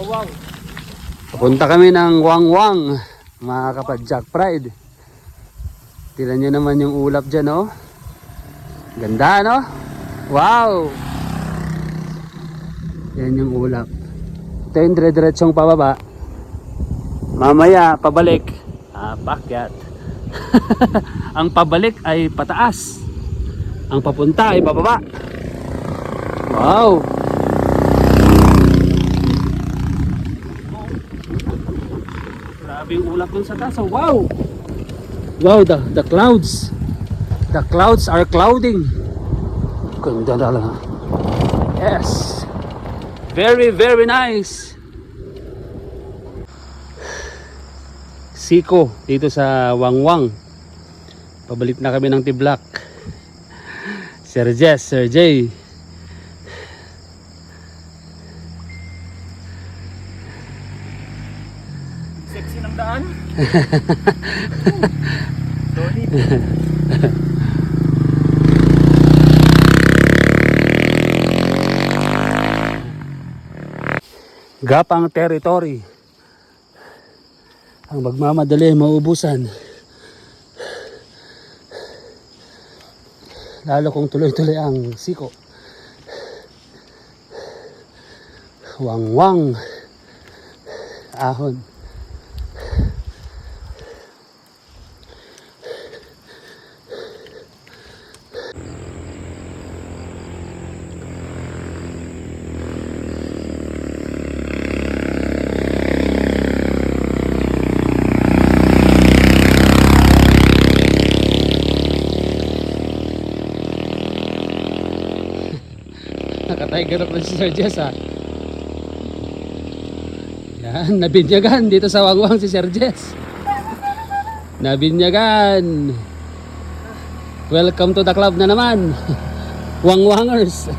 wow. Papunta kami ng Wangwang, mga kapad-Jack Pride. Tignan nyo naman yung ulap dyan, oh. Ganda, no? Wow! Yan yung ulap. Ito yung dire-diretsong pababa. Mamaya, pabalik. Pakyat. Ang pabalik ay pataas. Ang papunta ay pababa. Wow! Grabe yung ulap dun sa taas. Wow! Wow, the clouds. The clouds are clouding. Ganda talaga. Yes. Very, very nice. Siko dito sa Wangwang. Pabalik na kami ng Tiblak. Sir Jess, Sir Jay. Sexy ng daan. Gapang territory. Ang magmamadali maubusan. Lalo kung tuloy-tuloy ang siko. Wangwang. Ahon. Nakatiger up na si Sir Jess, ha. Yan, nabinyagan dito sa Wangwang si Sir Jess. Nabinyagan. Welcome to the club na naman. Wangwangers.